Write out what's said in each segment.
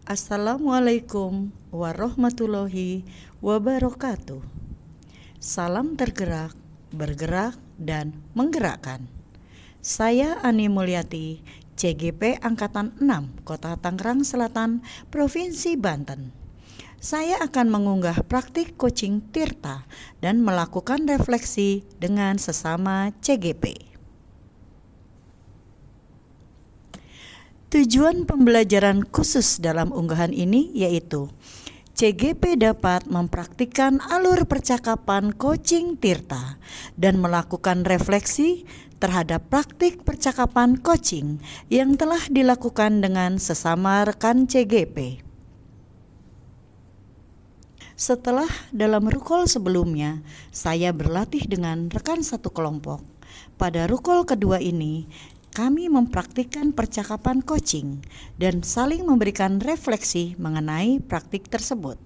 Assalamualaikum warahmatullahi wabarakatuh. Salam tergerak, bergerak, dan menggerakkan. Saya Ani Mulyati, CGP Angkatan 6, Kota Tangerang Selatan, Provinsi Banten. Saya akan mengunggah praktik coaching Tirta dan melakukan refleksi dengan sesama CGP. Tujuan pembelajaran khusus dalam unggahan ini yaitu CGP dapat mempraktikkan alur percakapan coaching Tirta dan melakukan refleksi terhadap praktik percakapan coaching yang telah dilakukan dengan sesama rekan CGP. Setelah dalam rukol sebelumnya, saya berlatih dengan rekan satu kelompok. Pada rukol kedua ini, kami mempraktikkan percakapan coaching dan saling memberikan refleksi mengenai praktik tersebut.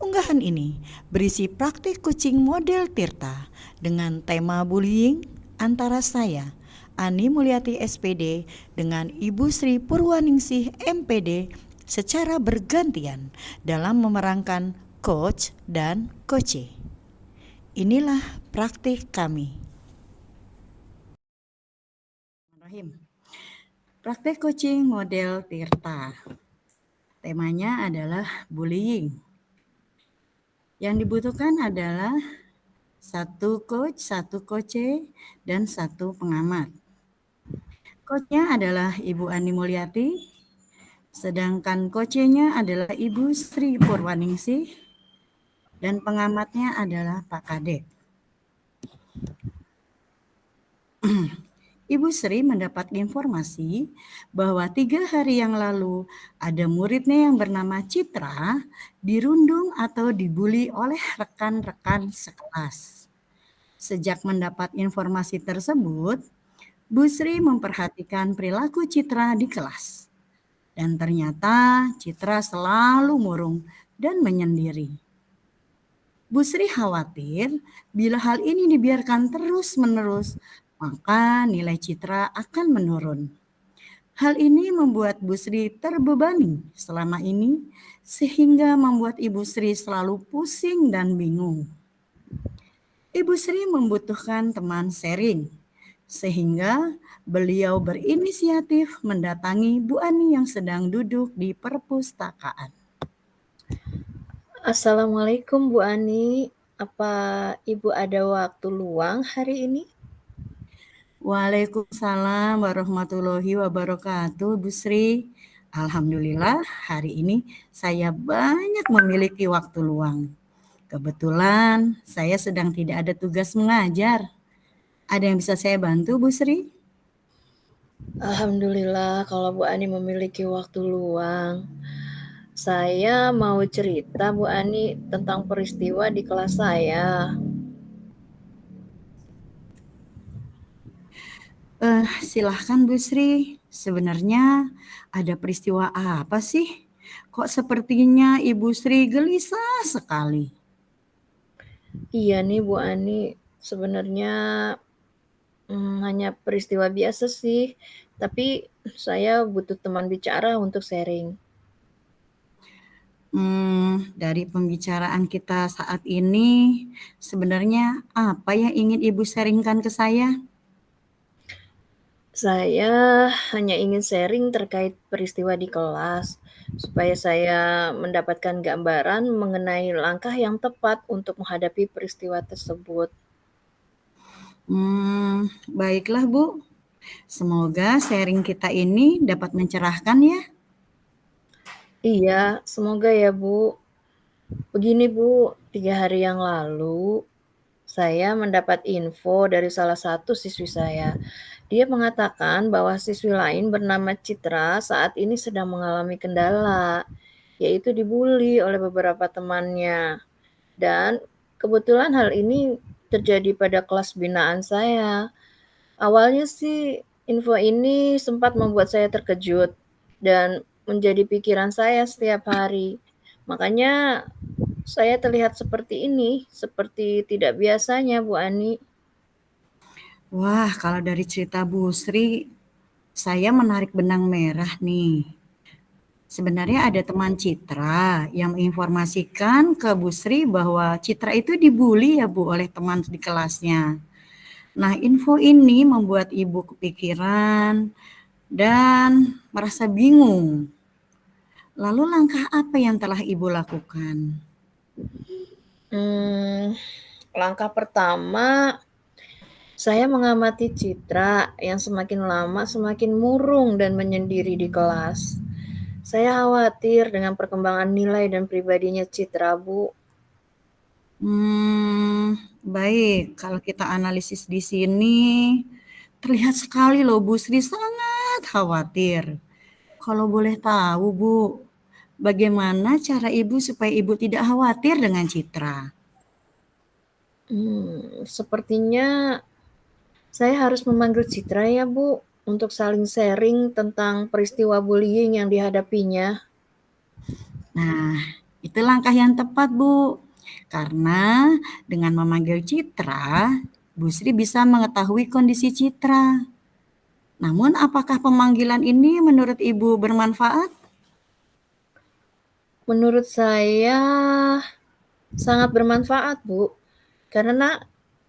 Unggahan ini berisi praktik coaching model Tirta dengan tema bullying antara saya, Ani Mulyati SPD, dengan Ibu Sri Purwaningsih MPD secara bergantian dalam memerankan coach dan coache. Inilah praktik kami. Praktik coaching model Tirta. Temanya adalah bullying. Yang dibutuhkan adalah satu coach, satu coache, dan satu pengamat. Coachnya adalah Ibu Ani Mulyati, sedangkan coachnya adalah Ibu Sri Purwaningsih, dan pengamatnya adalah Pak Kadek. Ibu Sri mendapat informasi bahwa 3 hari yang lalu ada muridnya yang bernama Citra dirundung atau dibully oleh rekan-rekan sekelas. Sejak mendapat informasi tersebut, Bu Sri memperhatikan perilaku Citra di kelas. Dan ternyata Citra selalu murung dan menyendiri. Bu Sri khawatir bila hal ini dibiarkan terus-menerus, maka nilai Citra akan menurun. Hal ini membuat Bu Sri terbebani selama ini, sehingga membuat Ibu Sri selalu pusing dan bingung. Ibu Sri membutuhkan teman sharing, sehingga beliau berinisiatif mendatangi Bu Ani yang sedang duduk di perpustakaan. Assalamualaikum Bu Ani, apa Ibu ada waktu luang hari ini? Waalaikumsalam warahmatullahi wabarakatuh, Bu Sri. Alhamdulillah hari ini saya banyak memiliki waktu luang. Kebetulan saya sedang tidak ada tugas mengajar. Ada yang bisa saya bantu, Bu Sri? Alhamdulillah kalau Bu Ani memiliki waktu luang. Saya mau cerita Bu Ani tentang peristiwa di kelas saya. Silahkan Bu Sri. Sebenarnya ada peristiwa apa sih? Kok sepertinya Ibu Sri gelisah sekali? Iya nih Bu Ani, sebenarnya hanya peristiwa biasa sih, tapi saya butuh teman bicara untuk sharing. Dari pembicaraan kita saat ini, sebenarnya apa yang ingin Ibu sharingkan ke saya? Saya hanya ingin sharing terkait peristiwa di kelas, supaya saya mendapatkan gambaran mengenai langkah yang tepat untuk menghadapi peristiwa tersebut. Baiklah Bu. Semoga sharing kita ini dapat mencerahkan ya. Iya, semoga ya Bu. Begini Bu, 3 hari yang lalu, saya mendapat info dari salah satu siswi saya. Dia mengatakan bahwa siswi lain bernama Citra saat ini sedang mengalami kendala, yaitu dibully oleh beberapa temannya. Dan kebetulan hal ini terjadi pada kelas binaan saya. Awalnya sih info ini sempat membuat saya terkejut dan menjadi pikiran saya setiap hari. Makanya saya terlihat seperti ini, seperti tidak biasanya Bu Ani. Wah, kalau dari cerita Bu Sri, saya menarik benang merah nih. Sebenarnya ada teman Citra yang menginformasikan ke Bu Sri bahwa Citra itu dibully ya Bu oleh teman di kelasnya. Nah, info ini membuat Ibu kepikiran dan merasa bingung. Lalu langkah apa yang telah Ibu lakukan? Mmm, Langkah pertama, saya mengamati Citra yang semakin lama semakin murung dan menyendiri di kelas. Saya khawatir dengan perkembangan nilai dan pribadinya Citra, Bu. Baik. Kalau kita analisis di sini, terlihat sekali loh Bu Sri sangat khawatir. Kalau boleh tahu Bu, bagaimana cara Ibu supaya Ibu tidak khawatir dengan Citra? Sepertinya saya harus memanggil Citra ya, Bu, untuk saling sharing tentang peristiwa bullying yang dihadapinya. Nah, itu langkah yang tepat, Bu. Karena dengan memanggil Citra, Bu Sri bisa mengetahui kondisi Citra. Namun, apakah pemanggilan ini menurut Ibu bermanfaat? Menurut saya sangat bermanfaat, Bu, karena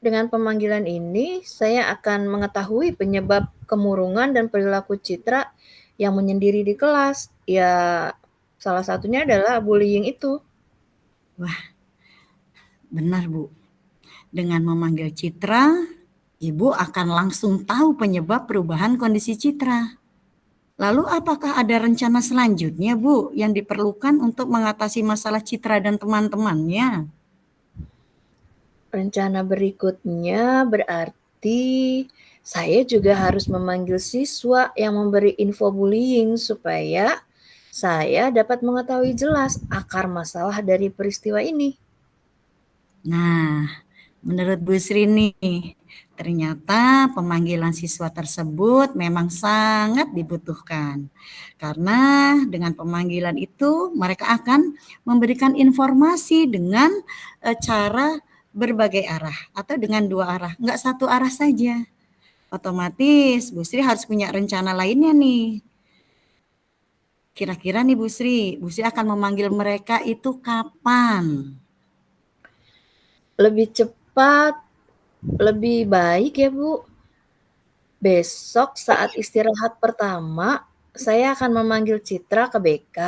dengan pemanggilan ini saya akan mengetahui penyebab kemurungan dan perilaku Citra yang menyendiri di kelas. Ya, salah satunya adalah bullying itu. Wah, benar, Bu. Dengan memanggil Citra, Ibu akan langsung tahu penyebab perubahan kondisi Citra. Lalu apakah ada rencana selanjutnya, Bu, yang diperlukan untuk mengatasi masalah Citra dan teman-temannya? Rencana berikutnya berarti saya juga harus memanggil siswa yang memberi info bullying supaya saya dapat mengetahui jelas akar masalah dari peristiwa ini. Nah, menurut Bu Sri nih, ternyata pemanggilan siswa tersebut memang sangat dibutuhkan. Karena dengan pemanggilan itu mereka akan memberikan informasi dengan cara berbagai arah atau dengan dua arah, enggak satu arah saja. Otomatis Bu Sri harus punya rencana lainnya nih. Kira-kira nih Bu Sri akan memanggil mereka itu kapan? Lebih cepat, lebih baik ya Bu. Besok saat istirahat pertama, saya akan memanggil Citra ke BK.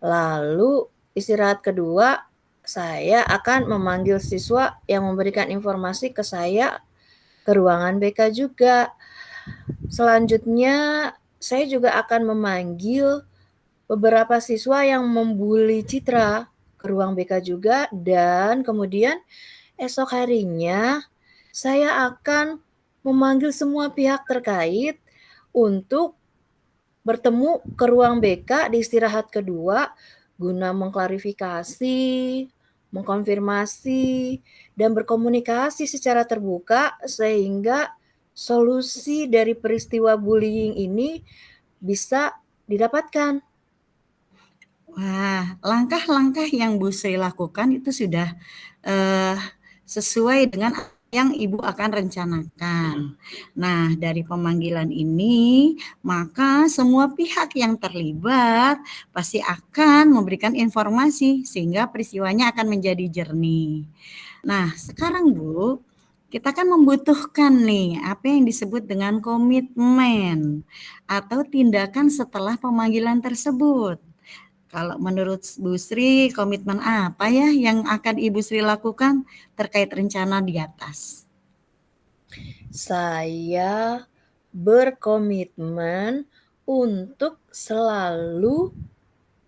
Lalu istirahat kedua, saya akan memanggil siswa yang memberikan informasi ke saya ke ruangan BK juga. Selanjutnya, saya juga akan memanggil beberapa siswa yang membuli Citra ke ruang BK juga dan kemudian esok harinya saya akan memanggil semua pihak terkait untuk bertemu ke ruang BK di istirahat kedua guna mengklarifikasi, mengkonfirmasi, dan berkomunikasi secara terbuka sehingga solusi dari peristiwa bullying ini bisa didapatkan. Wah, langkah-langkah yang Bu Sri lakukan itu sudah eh, sesuai dengan apa yang Ibu akan rencanakan. Nah, dari pemanggilan ini, maka semua pihak yang terlibat pasti akan memberikan informasi sehingga peristiwanya akan menjadi jernih. Nah, sekarang Bu, kita kan membutuhkan nih apa yang disebut dengan komitmen atau tindakan setelah pemanggilan tersebut. Kalau menurut Bu Sri, komitmen apa ya yang akan Ibu Sri lakukan terkait rencana di atas? Saya berkomitmen untuk selalu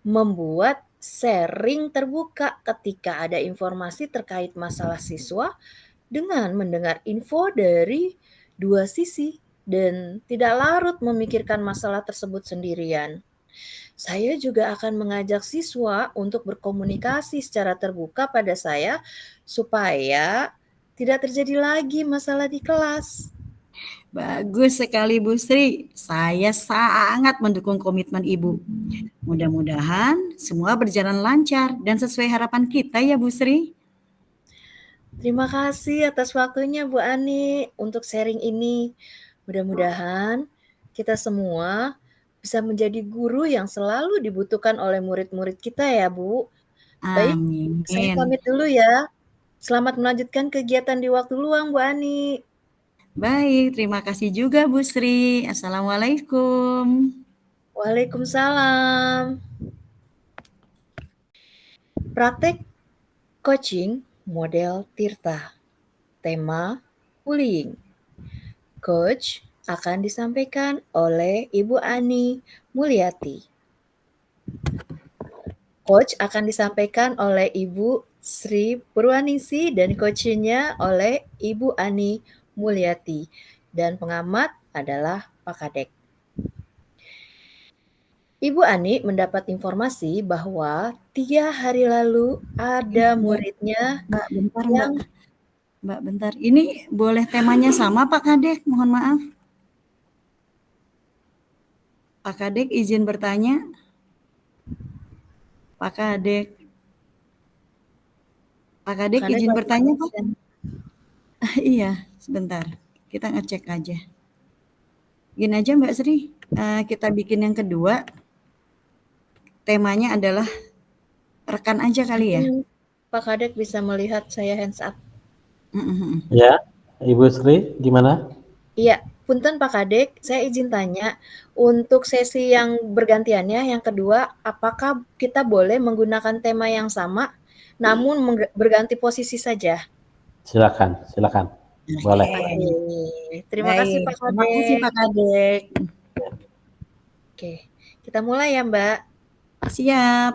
membuat sharing terbuka ketika ada informasi terkait masalah siswa dengan mendengar info dari dua sisi dan tidak larut memikirkan masalah tersebut sendirian. Saya juga akan mengajak siswa untuk berkomunikasi secara terbuka pada saya supaya tidak terjadi lagi masalah di kelas. Bagus sekali Bu Sri, saya sangat mendukung komitmen Ibu. Mudah-mudahan semua berjalan lancar dan sesuai harapan kita ya Bu Sri. Terima kasih atas waktunya Bu Ani untuk sharing ini. Mudah-mudahan kita semua bisa menjadi guru yang selalu dibutuhkan oleh murid-murid kita ya, Bu. Baik, saya Amin. pamit dulu ya. Selamat melanjutkan kegiatan di waktu luang, Bu Ani. Baik, terima kasih juga Bu Sri. Assalamualaikum. Waalaikumsalam. Praktek coaching model Tirta. Tema bullying. Coach akan disampaikan oleh Ibu Ani Mulyati. Coach akan disampaikan oleh Ibu Sri Purwaningsi dan coachnya oleh Ibu Ani Mulyati. Dan pengamat adalah Pak Kadek. Ibu Ani mendapat informasi bahwa 3 hari lalu ada Mbak, muridnya Mbak, bentar Mbak. yang Mbak, bentar. Ini boleh temanya sama Pak Kadek? Mohon maaf. Pak Kadek izin bertanya. Pak Kadek. Pak Kadek Kadek izin lagi bertanya Pak? absen. Iya, sebentar. Kita ngecek aja. Gini aja Mbak Sri, kita bikin yang kedua. Temanya adalah rekan aja kali ya. Mungkin Pak Kadek bisa melihat saya hands up. Ya, Ibu Sri, gimana? Iya, punten Pak Kadek, saya izin tanya, untuk sesi yang bergantiannya, yang kedua, apakah kita boleh menggunakan tema yang sama, namun berganti posisi saja? Silakan, silakan. Boleh. Oke, terima kasih Baik, Pak terima kasih Kadek. Pak Kadek. Oke, kita mulai ya Mbak. Siap.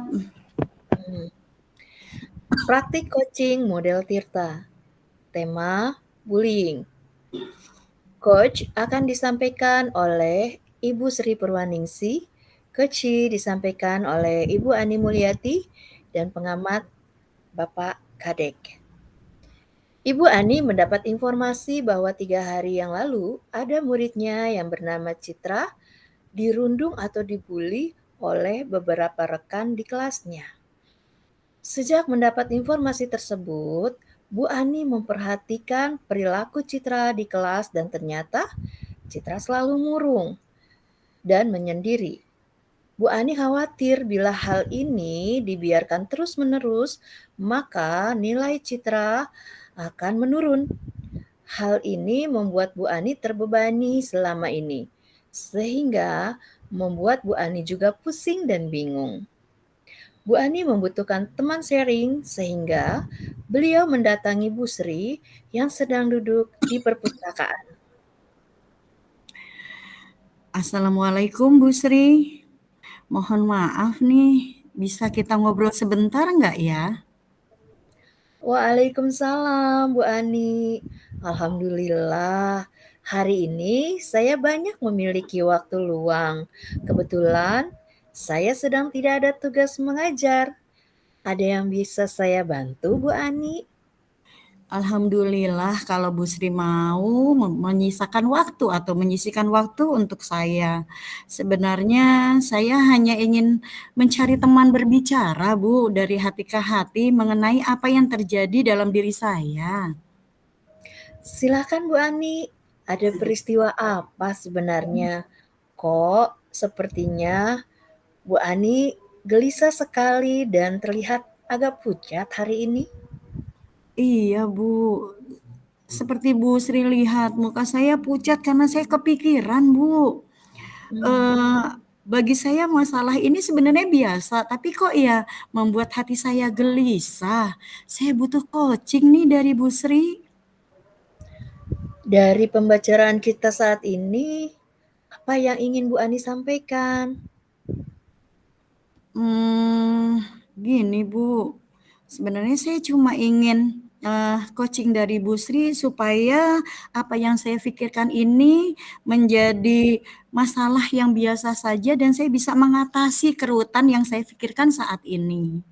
Praktik coaching model Tirta. Tema bullying. Coach akan disampaikan oleh Ibu Sri Purwaningsi, Coach disampaikan oleh Ibu Ani Mulyati, dan pengamat Bapak Kadek. Ibu Ani mendapat informasi bahwa 3 hari yang lalu ada muridnya yang bernama Citra dirundung atau dibully oleh beberapa rekan di kelasnya. Sejak mendapat informasi tersebut, Bu Ani memperhatikan perilaku Citra di kelas dan ternyata Citra selalu murung dan menyendiri. Bu Ani khawatir bila hal ini dibiarkan terus-menerus, maka nilai Citra akan menurun. Hal ini membuat Bu Ani terbebani selama ini, sehingga membuat Bu Ani juga pusing dan bingung. Bu Ani membutuhkan teman sharing sehingga beliau mendatangi Bu Sri yang sedang duduk di perpustakaan. Assalamualaikum Bu Sri. Mohon maaf nih, bisa kita ngobrol sebentar nggak ya? Waalaikumsalam Bu Ani. Alhamdulillah, hari ini saya banyak memiliki waktu luang. Kebetulan saya sedang tidak ada tugas mengajar. Ada yang bisa saya bantu Bu Ani? Alhamdulillah kalau Bu Sri mau menyisakan waktu atau menyisihkan waktu untuk saya. Sebenarnya saya hanya ingin mencari teman berbicara, Bu, dari hati ke hati mengenai apa yang terjadi dalam diri saya. Silakan Bu Ani, ada peristiwa apa sebenarnya? Kok sepertinya Bu Ani gelisah sekali dan terlihat agak pucat hari ini? Iya, Bu. Seperti Bu Sri lihat, muka saya pucat karena saya kepikiran, Bu. Eee, bagi saya masalah ini sebenarnya biasa, tapi kok ya membuat hati saya gelisah. Saya butuh coaching nih dari Bu Sri. Dari pembacaan kita saat ini, apa yang ingin Bu Ani sampaikan? Gini Bu, sebenarnya saya cuma ingin, coaching dari Bu Sri supaya apa yang saya pikirkan ini menjadi masalah yang biasa saja dan saya bisa mengatasi kerutan yang saya pikirkan saat ini.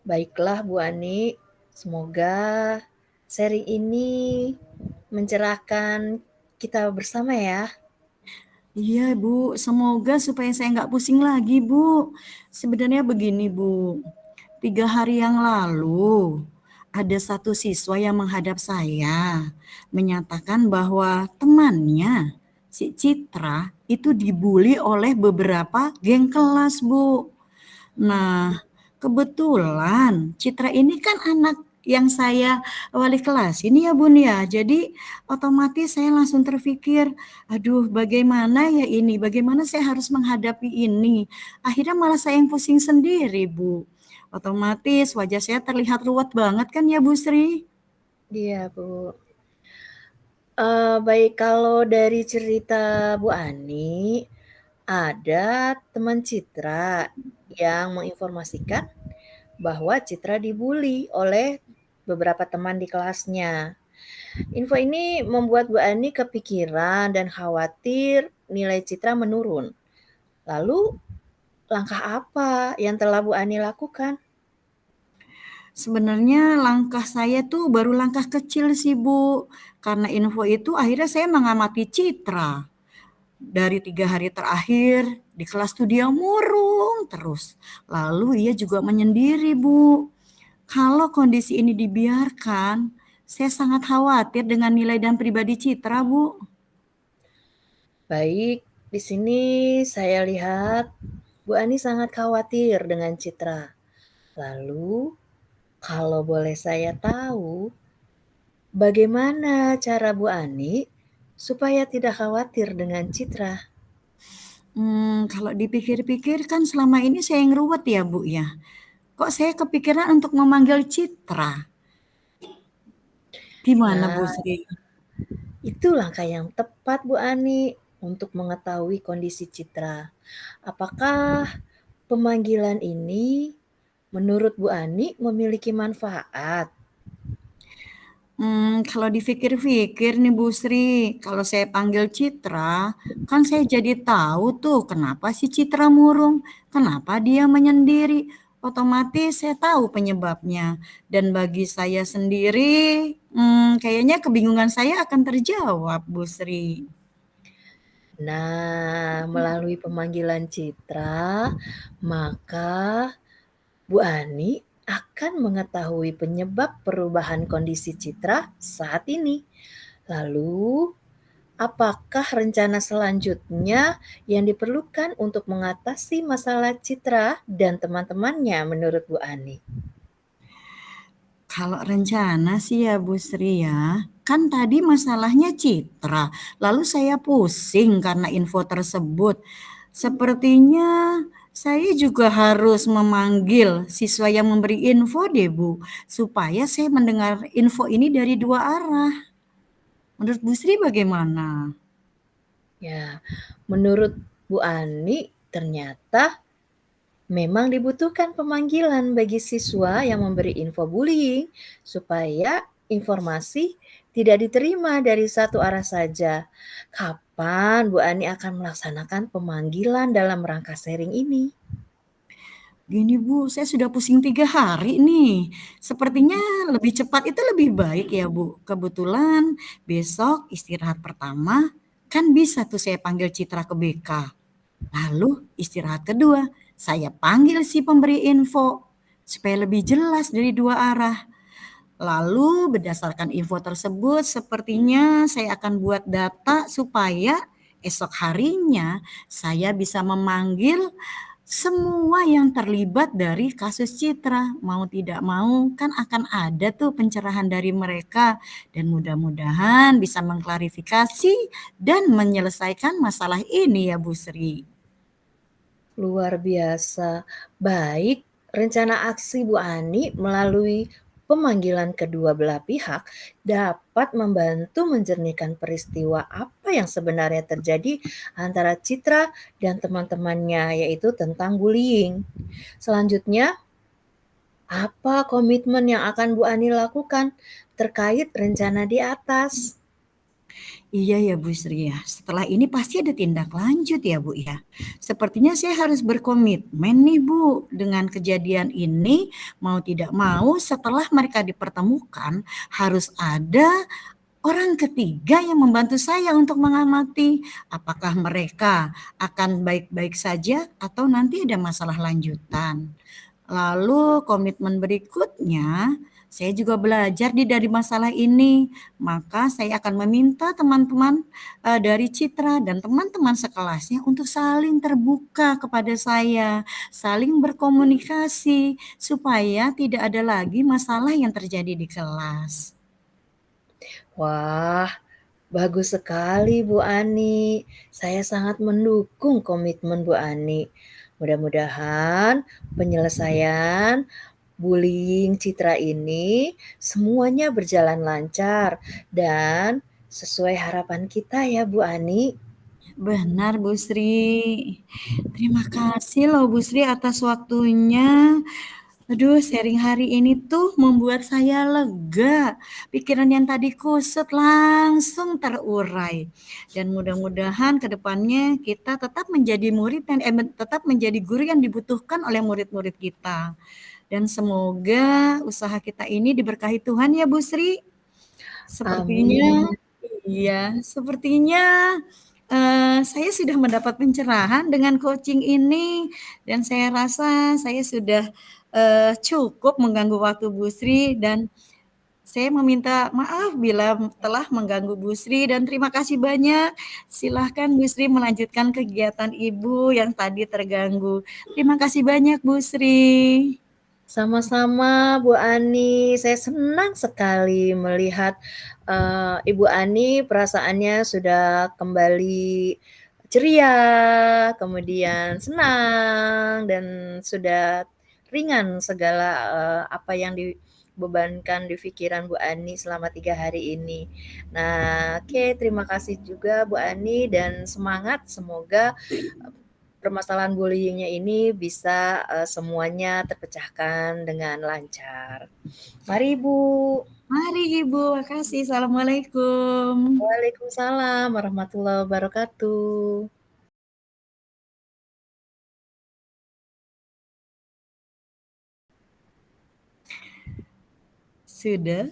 Baiklah Bu Ani, semoga sharing ini mencerahkan kita bersama ya. Iya Bu, semoga supaya saya nggak pusing lagi Bu. Sebenarnya begini Bu, 3 hari yang lalu ada satu siswa yang menghadap saya, menyatakan bahwa temannya si Citra itu dibully oleh beberapa geng kelas, Bu. Nah, kebetulan Citra ini kan anak yang saya wali kelas ini ya Bun ya. Jadi otomatis saya langsung terpikir, aduh bagaimana ya ini, bagaimana saya harus menghadapi ini. Akhirnya malah saya yang pusing sendiri Bu. Otomatis wajah saya terlihat ruwet banget kan ya Bu Sri? Iya, Bu. Baik, kalau dari cerita Bu Ani, ada teman Citra yang menginformasikan bahwa Citra dibully oleh beberapa teman di kelasnya. Info ini membuat Bu Ani kepikiran dan khawatir nilai Citra menurun. Lalu, langkah apa yang telah Bu Ani lakukan? Sebenarnya langkah saya tuh baru langkah kecil sih Bu. Karena info itu akhirnya saya mengamati Citra. Dari 3 hari terakhir di kelas tuh dia murung terus. Lalu ia juga menyendiri Bu. Kalau kondisi ini dibiarkan, saya sangat khawatir dengan nilai dan pribadi Citra Bu. Baik, di sini saya lihat Bu Ani sangat khawatir dengan Citra. Lalu, kalau boleh saya tahu, bagaimana cara Bu Ani supaya tidak khawatir dengan Citra? Kalau dipikir-pikir kan selama ini saya yang ruwet ya Bu ya. Kok saya kepikiran untuk memanggil Citra? Gimana Nah, Bu Sri? itu langkah yang tepat Bu Ani untuk mengetahui kondisi Citra. Apakah pemanggilan ini menurut Bu Ani memiliki manfaat? Kalau dipikir-pikir nih Bu Sri, kalau saya panggil Citra, kan saya jadi tahu tuh kenapa si Citra murung, kenapa dia menyendiri. Otomatis saya tahu penyebabnya. Dan bagi saya sendiri, kayaknya kebingungan saya akan terjawab, Bu Sri. Nah, melalui pemanggilan Citra, maka Bu Ani akan mengetahui penyebab perubahan kondisi Citra saat ini. Lalu, apakah rencana selanjutnya yang diperlukan untuk mengatasi masalah Citra dan teman-temannya menurut Bu Ani? Kalau rencana sih ya Bu Sri ya, kan tadi masalahnya Citra, lalu saya pusing karena info tersebut. Sepertinya saya juga harus memanggil siswa yang memberi info deh Bu, supaya saya mendengar info ini dari dua arah. Menurut Bu Sri bagaimana? Ya, menurut Bu Ani, ternyata memang dibutuhkan pemanggilan bagi siswa yang memberi info bullying supaya informasi tidak diterima dari satu arah saja. Kapan Bu Ani akan melaksanakan pemanggilan dalam rangka sharing ini? Gini Bu, saya sudah pusing 3 hari nih. Sepertinya lebih cepat itu lebih baik ya Bu. Kebetulan besok istirahat pertama, kan bisa tuh saya panggil Citra ke BK. Lalu istirahat kedua, saya panggil si pemberi info, supaya lebih jelas dari dua arah. Lalu berdasarkan info tersebut, sepertinya saya akan buat data supaya esok harinya saya bisa memanggil semua yang terlibat dari kasus Citra. Mau tidak mau kan akan ada tuh pencerahan dari mereka dan mudah-mudahan bisa mengklarifikasi dan menyelesaikan masalah ini ya Bu Sri. Luar biasa. Baik, rencana aksi Bu Ani melalui pemanggilan kedua belah pihak dapat membantu menjernihkan peristiwa apa yang sebenarnya terjadi antara Citra dan teman-temannya, yaitu tentang bullying. Selanjutnya, apa komitmen yang akan Bu Ani lakukan terkait rencana di atas? Iya ya Bu Sri ya, setelah ini pasti ada tindak lanjut ya Bu ya. Sepertinya saya harus berkomitmen nih Bu dengan kejadian ini, mau tidak mau setelah mereka dipertemukan harus ada orang ketiga yang membantu saya untuk mengamati apakah mereka akan baik-baik saja atau nanti ada masalah lanjutan. Lalu komitmen berikutnya, Saya juga belajar dari masalah ini, maka saya akan meminta teman-teman dari Citra dan teman-teman sekelasnya untuk saling terbuka kepada saya, saling berkomunikasi, supaya tidak ada lagi masalah yang terjadi di kelas. Wah, bagus sekali Bu Ani. Saya sangat mendukung komitmen Bu Ani. Mudah-mudahan penyelesaian bullying Citra ini semuanya berjalan lancar dan sesuai harapan kita ya Bu Ani. Benar Bu Sri. Terima kasih loh Bu Sri atas waktunya. Aduh, sharing hari ini tuh membuat saya lega. Pikiran yang tadi kusut langsung terurai. Dan mudah-mudahan ke depannya kita tetap menjadi murid dan tetap menjadi guru yang dibutuhkan oleh murid-murid kita. Dan semoga usaha kita ini diberkahi Tuhan ya Bu Sri. Sepertinya, Amin. iya, sepertinya saya sudah mendapat pencerahan dengan coaching ini dan saya rasa saya sudah cukup mengganggu waktu Bu Sri dan saya meminta maaf bila telah mengganggu Bu Sri dan terima kasih banyak. Silahkan Bu Sri melanjutkan kegiatan Ibu yang tadi terganggu. Terima kasih banyak Bu Sri. Sama-sama Bu Ani, saya senang sekali melihat Ibu Ani perasaannya sudah kembali ceria, kemudian senang dan sudah ringan segala apa yang dibebankan di pikiran Bu Ani selama 3 hari ini. Nah, oke, terima kasih juga Bu Ani dan semangat, semoga permasalahan bullying-nya ini bisa semuanya terpecahkan dengan lancar. Mari Ibu. Mari Ibu, makasih. Assalamualaikum. Waalaikumsalam warahmatullahi wabarakatuh. Sudah.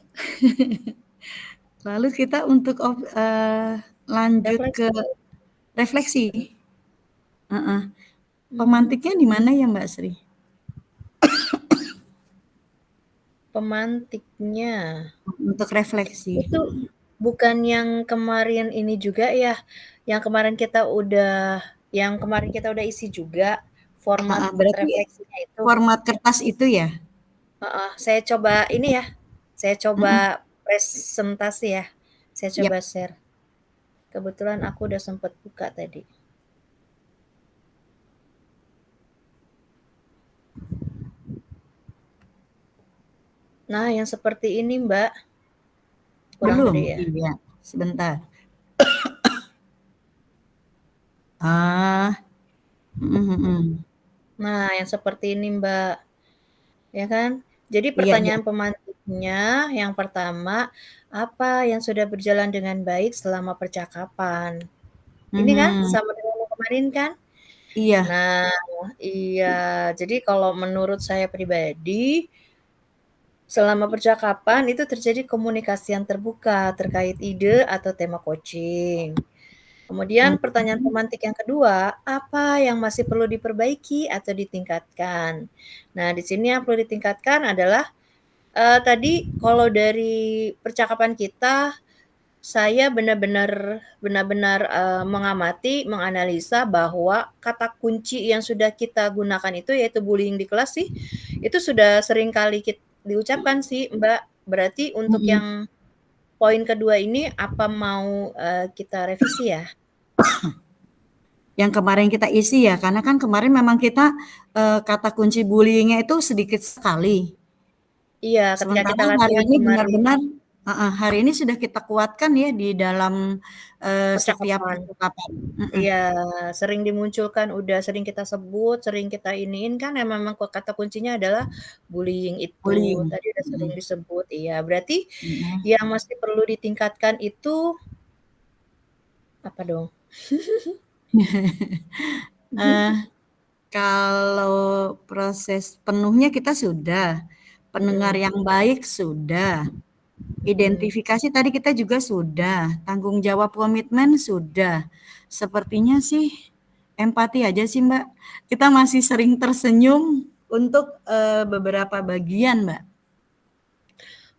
Lalu kita untuk lanjut ke refleksi. Pemantiknya di mana ya Mbak Sri? Pemantiknya. Untuk refleksi. Itu bukan yang kemarin ini juga ya? Yang kemarin kita udah isi juga format Berarti refleksinya itu. format kertas itu ya? Saya coba ini ya. Saya coba presentasi ya. Saya coba share. Kebetulan aku udah sempat buka tadi. Nah, yang seperti ini, Mbak. Kurang Belum? gede ya? Iya, sebentar. Nah, yang seperti ini, Mbak. Ya kan? Jadi pertanyaan pemantiknya yang pertama, apa yang sudah berjalan dengan baik selama percakapan? Ini kan sama dengan yang kemarin kan? Iya. Nah, iya. Jadi kalau menurut saya pribadi, selama percakapan itu terjadi komunikasi yang terbuka terkait ide atau tema coaching. Kemudian pertanyaan pemantik yang kedua, apa yang masih perlu diperbaiki atau ditingkatkan? Nah, di sini yang perlu ditingkatkan adalah tadi kalau dari percakapan kita, saya benar-benar mengamati, menganalisa bahwa kata kunci yang sudah kita gunakan itu yaitu bullying di kelas sih, itu sudah sering kali diucapkan sih Mbak. Berarti untuk yang poin kedua ini apa mau kita revisi ya? Yang kemarin kita isi ya, karena kan kemarin memang kita kata kunci bullying-nya itu sedikit sekali. Iya, ketika kita latihan hari ini kemarin. benar-benar hari ini sudah kita kuatkan ya di dalam setiap percakapan. Iya, sering dimunculkan, udah sering kita sebut, sering kita iniin kan yang memang kata kuncinya adalah bullying itu. Bullying. Tadi udah sering disebut. Iya, berarti yang masih perlu ditingkatkan itu apa dong? Kalau proses penuhnya kita sudah, pendengar yang baik sudah, identifikasi tadi kita juga sudah, tanggung jawab komitmen sudah. Sepertinya sih empati aja sih Mbak. Kita masih sering tersenyum untuk beberapa bagian Mbak.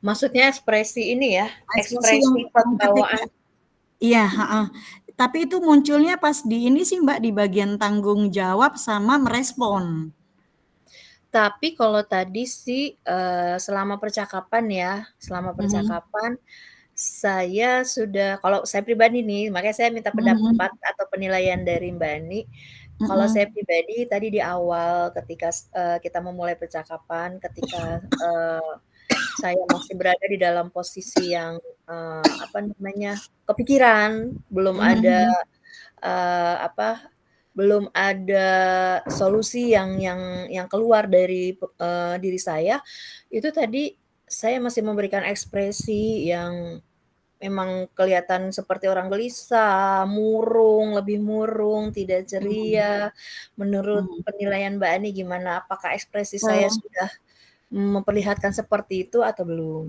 Maksudnya ekspresi ini ya, Ekspresi yang ekspresi ketika pembawaan. iya, heeh. Tapi itu munculnya pas di ini sih Mbak, di bagian tanggung jawab sama merespon. Tapi kalau tadi sih, selama percakapan ya, selama percakapan saya sudah kalau saya pribadi nih, makanya saya minta pendapat Mhm atau penilaian dari Mbak Ani. Kalau saya mhm pribadi tadi di awal ketika kita memulai percakapan, ketika, saya masih berada di dalam posisi yang, apa namanya, kepikiran, belum mhm ada, mhm apa, belum ada solusi yang keluar dari diri saya, itu tadi saya masih memberikan ekspresi yang memang kelihatan seperti orang gelisah, murung, lebih murung, tidak mhm ceria. Menurut mhm. penilaian Mbak Ani gimana? Apakah ekspresi saya Eee, sudah memperlihatkan seperti itu atau belum?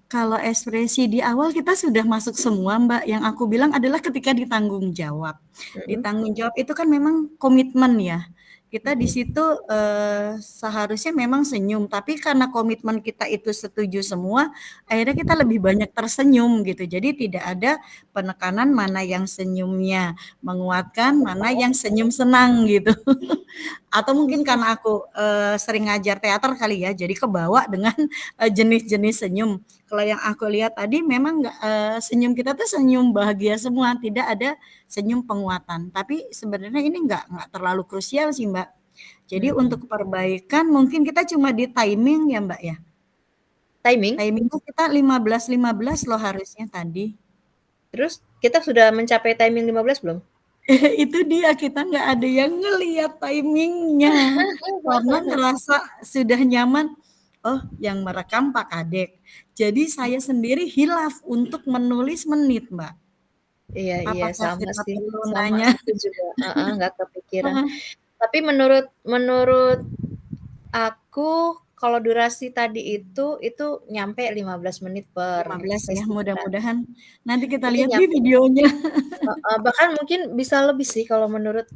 kalau ekspresi di awal kita sudah masuk semua Mbak, yang aku bilang adalah ketika ditanggung jawab. Mhm Ditanggung jawab itu kan memang komitmen ya. Kita di mhm situ, seharusnya memang senyum, tapi karena komitmen kita itu setuju semua, akhirnya kita lebih banyak tersenyum gitu. Jadi tidak ada penekanan mana yang senyumnya menguatkan, mana yang senyum senang gitu. Atau mungkin karena aku, sering ngajar teater kali ya, jadi kebawa dengan, jenis-jenis senyum. Kalau yang aku lihat tadi memang nggak, senyum kita tuh senyum bahagia semua, tidak ada senyum penguatan. Tapi sebenarnya ini nggak terlalu krusial sih, Mbak. Jadi mhm. untuk perbaikan mungkin kita cuma di timing ya, Mbak, ya. Timing? Timingnya kita 15-15 loh harusnya tadi. Terus kita sudah mencapai timing 15 belum? Itu dia, kita nggak ada yang ngelihat timingnya, karena ngerasa sudah nyaman, oh yang merekam Pak Kadek. Jadi saya sendiri hilaf untuk menulis menit, Mbak. Iya iya, Apakah sama kita sih, perlu sama nanya? aku juga, heeh, nggak kepikiran. Heeh, Tapi menurut menurut aku, kalau durasi tadi itu nyampe 15 menit per 15 ya, sesi kita. mudah-mudahan nanti kita Itu lihat di nyampe, videonya. heeh, bahkan mungkin bisa lebih sih kalau menurut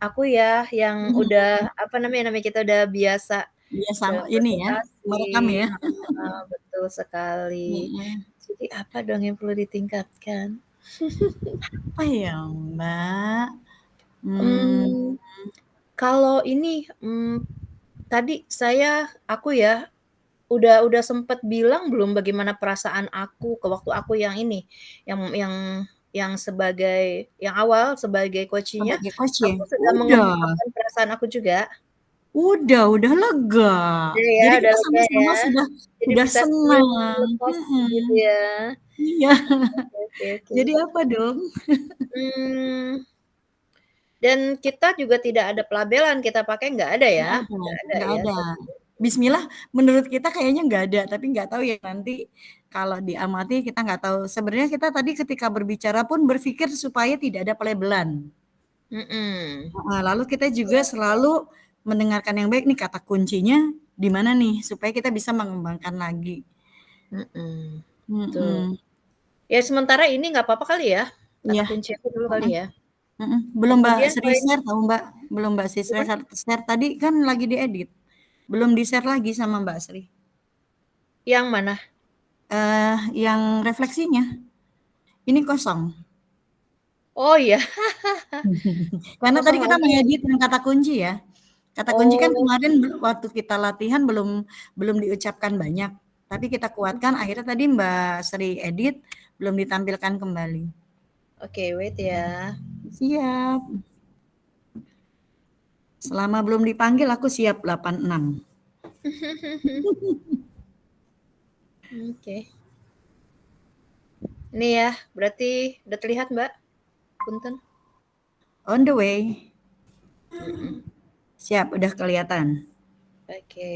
aku ya, yang udah, Mhm, apa namanya namanya kita udah biasa iya sama ini ya, berprestasi, merekam ya. heeh, betul sekali. Mhm. Jadi apa dong yang perlu ditingkatkan? Apa ya, Mbak? Mmm, Mmm, kalau ini, tadi aku ya, udah sempet bilang belum bagaimana perasaan aku ke waktu aku yang ini, yang sebagai yang awal sebagai coaching-nya, sebagai coach ya? aku sudah Udah. mengungkapkan perasaan aku juga. Udah lega. Jadi Udah kita lega sama-sama ya. Jadi sudah bisa senyum senang, lepas gitu mhm, ya. iya. Oke oke oke. Jadi apa dong? Mmm, dan kita juga tidak ada pelabelan kita pakai Nggak ada nggak ada nggak ya ada. saat itu. Bismillah menurut kita kayaknya nggak ada, tapi nggak tahu ya nanti kalau diamati kita nggak tahu. Sebenarnya kita tadi ketika berbicara pun berpikir supaya tidak ada pelabelan. Mhm. Heeh, lalu kita juga selalu mendengarkan yang baik nih kata kuncinya di mana nih, supaya kita bisa mengembangkan lagi. Mhm, betul. Mhm, Ya sementara ini nggak apa-apa kali ya, kata iya, kunci aku dulu kali mhm. ya. Mhm, belum Mbak Kemudian Sri poin share tahu Mbak, belum Mbak Sri gimana? share tadi kan lagi diedit, belum di-share lagi sama Mbak Sri, Yang mana? yang refleksinya, ini kosong. Oh iya, kok Karena tadi kosong kita lagi? mengedit yang kata kunci ya, kata kunci kan Oh, kemarin waktu kita latihan belum belum diucapkan banyak, tapi kita kuatkan akhirnya tadi Mbak Sri edit, belum ditampilkan kembali. oke wait ya. Siap, selama belum dipanggil aku siap 86. Oke. Ini ya, berarti udah terlihat Mbak? Punten? On the way, Mhm, siap udah kelihatan. oke.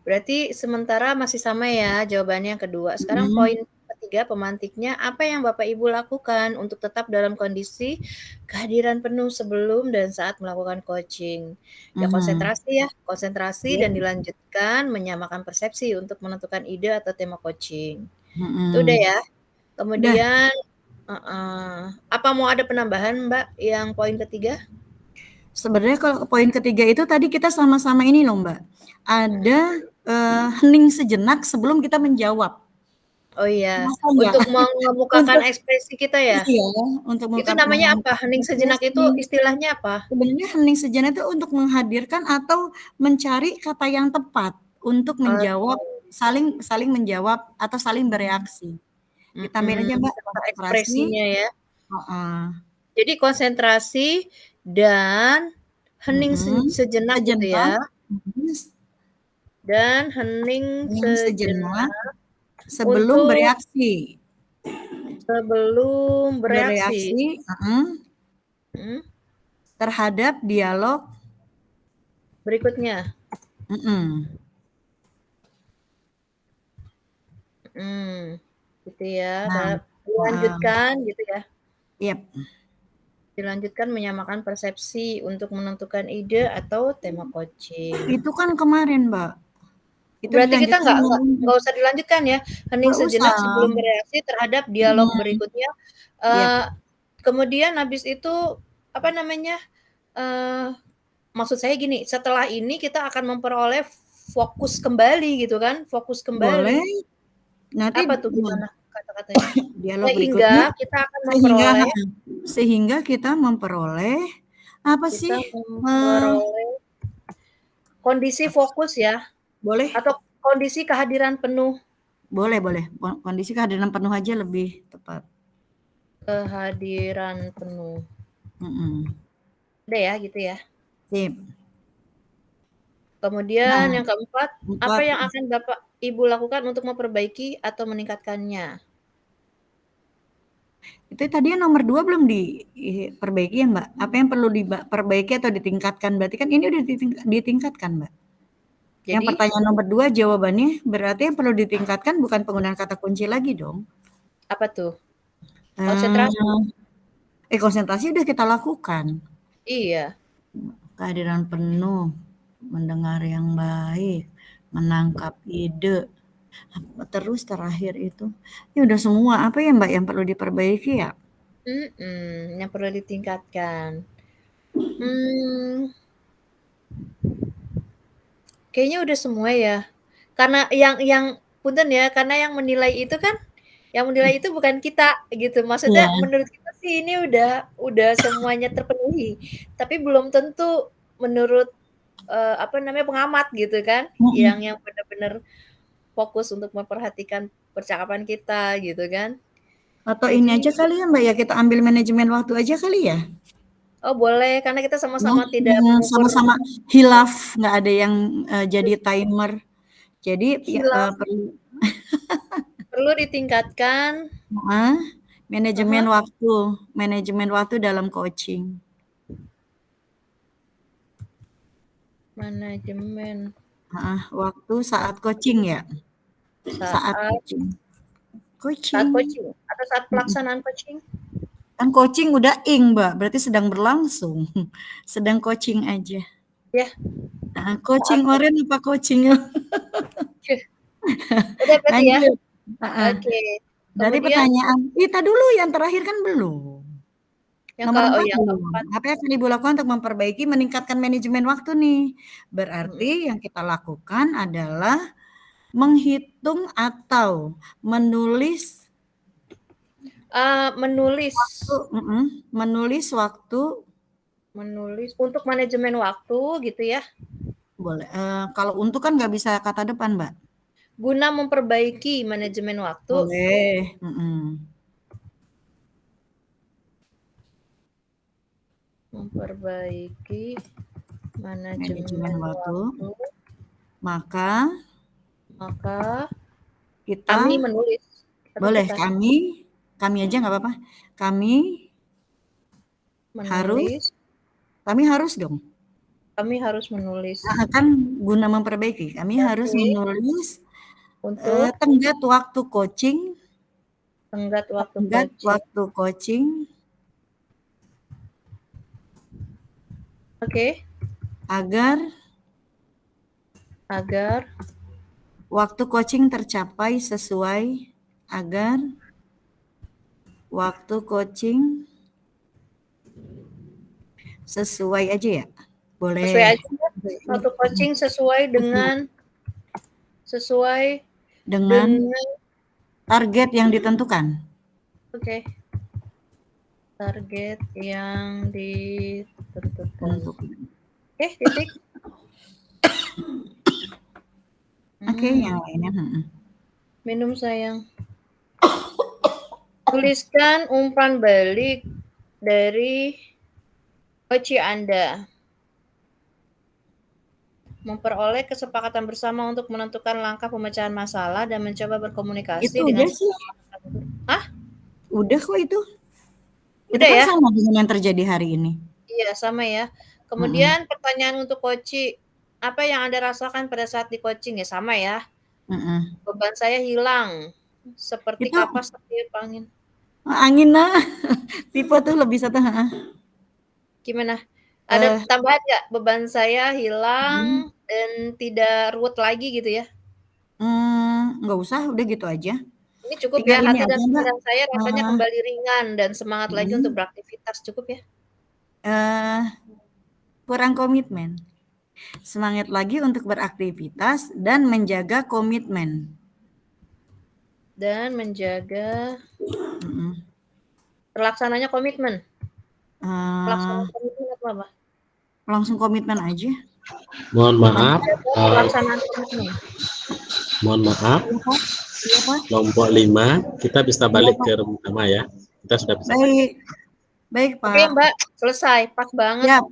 Berarti sementara masih sama ya jawabannya yang kedua. Sekarang Mhm. poin ketiga pemantiknya, apa yang Bapak Ibu lakukan untuk tetap dalam kondisi kehadiran penuh sebelum dan saat melakukan coaching? Ya Mhm, konsentrasi iya, dan dilanjutkan menyamakan persepsi untuk menentukan ide atau tema coaching. Itu udah mhm. ya. Udah, Kemudian heeh, apa mau ada penambahan Mbak yang poin ketiga? sebenarnya kalau poin ketiga itu tadi kita sama-sama ini loh Mbak, ada, Mhm. hening sejenak sebelum kita menjawab. Oh iya, Masa enggak? untuk mengemukakan Untuk ekspresi kita ya? iya, untuk Itu namanya apa? mengemukakan Hening sejenak itu ekspresi. istilahnya apa? Sebenarnya hening sejenak itu untuk menghadirkan atau mencari kata yang tepat untuk menjawab, saling menjawab atau saling bereaksi. Ditambahin aja Mbak konsentrasi. Ekspresinya ya. Heeh. Jadi konsentrasi dan hening sejenak gitu ya. Dan hening sejenak sebelum untuk bereaksi. Sebelum bereaksi. Terhadap dialog berikutnya. Gitu ya. Dilanjutkan gitu ya. Yep. Dilanjutkan menyamakan persepsi untuk menentukan ide atau tema coaching. Itu kan kemarin, Mbak. Itu berarti kita nggak usah dilanjutkan ya. Hening sejenak sebelum bereaksi terhadap dialog berikutnya. Kemudian habis itu apa namanya? Maksud saya gini, setelah ini kita akan memperoleh fokus kembali gitu kan? Fokus kembali. Boleh. Nanti apa tuh gimana kata-katanya? Dialog berikutnya kita akan memperoleh sehingga kita memperoleh apa kita sih? Memperoleh kondisi fokus ya. Boleh. Atau kondisi kehadiran penuh. Boleh. Kondisi kehadiran penuh aja lebih tepat. Kehadiran penuh. Udah ya gitu ya. Sip. Kemudian yang keempat, apa yang akan Bapak Ibu lakukan untuk memperbaiki atau meningkatkannya? Itu tadi nomor 2 belum diperbaiki ya Mbak? Apa yang perlu diperbaiki atau ditingkatkan? Berarti kan ini udah ditingkatkan Mbak. Jadi, yang pertanyaan nomor 2 jawabannya berarti yang perlu ditingkatkan bukan penggunaan kata kunci lagi dong. Apa tuh? Konsentrasi. Konsentrasi udah kita lakukan. Iya. Kehadiran penuh, mendengar yang baik, menangkap ide. Terus terakhir itu, ya udah semua. Apa ya Mbak yang perlu diperbaiki ya? Yang perlu ditingkatkan. Kayaknya udah semua ya. Karena yang punten ya, karena yang menilai itu kan, yang menilai itu bukan kita gitu. Maksudnya menurut kita sih ini udah semuanya terpenuhi. Tapi belum tentu menurut pengamat gitu kan, yang benar-benar fokus untuk memperhatikan percakapan kita gitu kan. Atau ini aja kali ya Mbak ya, kita ambil manajemen waktu aja kali ya? Oh boleh, karena kita sama-sama tidak sama-sama hilaf, nggak ada yang jadi timer. Jadi perlu ditingkatkan manajemen waktu dalam coaching. Manajemen waktu saat coaching ya. Saat coaching. Saat coaching atau saat pelaksanaan coaching? Kan coaching udah Mbak, berarti sedang berlangsung. Sedang coaching aja. Ya. Coaching oren apa coaching? Udah berarti ya. Oke. Dari pertanyaan kita dulu yang terakhir kan belum. Nomor 4 apa yang akan Ibu lakukan untuk memperbaiki meningkatkan manajemen waktu nih? Berarti yang kita lakukan adalah menghitung atau menulis menulis untuk manajemen waktu gitu ya. Boleh. Kalau untuk kan nggak bisa kata depan, Mbak. Guna memperbaiki manajemen waktu. Boleh. Memperbaiki manajemen waktu. Maka kita kami menulis. Boleh kita? kami aja nggak apa-apa. Kami harus dong. Kami harus menulis. Kan guna memperbaiki. Kami harus menulis untuk tenggat waktu coaching. Tenggat waktu coaching. Oke. Agar waktu coaching tercapai sesuai. Agar waktu coaching sesuai aja ya. Boleh. Sesuai aja. Waktu coaching sesuai dengan sesuai dengan dengan target yang ditentukan. Oke. Target yang ditentukan. Oke, titik. Oke, yang lainnya. Minum sayang. Tuliskan umpan balik dari coach Anda. Memperoleh kesepakatan bersama untuk menentukan langkah pemecahan masalah dan mencoba berkomunikasi Itu dengan udah sih. Hah? Udah kok itu. Udah Itu kan ya? sama dengan yang terjadi hari ini. Iya, sama ya. Kemudian pertanyaan untuk coach, apa yang Anda rasakan pada saat di coaching? Ya sama ya. Beban saya hilang, seperti Itu kapas tertiup angin. angin lah. Tipe tuh lebih satu. Gimana? Ada tambahan nggak? Beban saya hilang dan tidak ruwet lagi gitu ya? Nggak usah, udah gitu aja. Ini cukup Tinggal ya, ini hati dan aja, Mbak. pikiran saya rasanya kembali ringan dan semangat lagi untuk beraktivitas. Cukup ya? Kurang komitmen. Semangat lagi untuk beraktivitas dan menjaga komitmen. Dan menjaga terlaksananya komitmen. Pelaksanaan komitmen atau apa? Langsung komitmen aja. Mohon maaf. Pelaksanaan komitmen. Mohon maaf. Kelompok 5, kita bisa balik ke room utama ya. Kita sudah bisa. Baik, Pak. Oke, Mbak, selesai. Pas banget. Siap.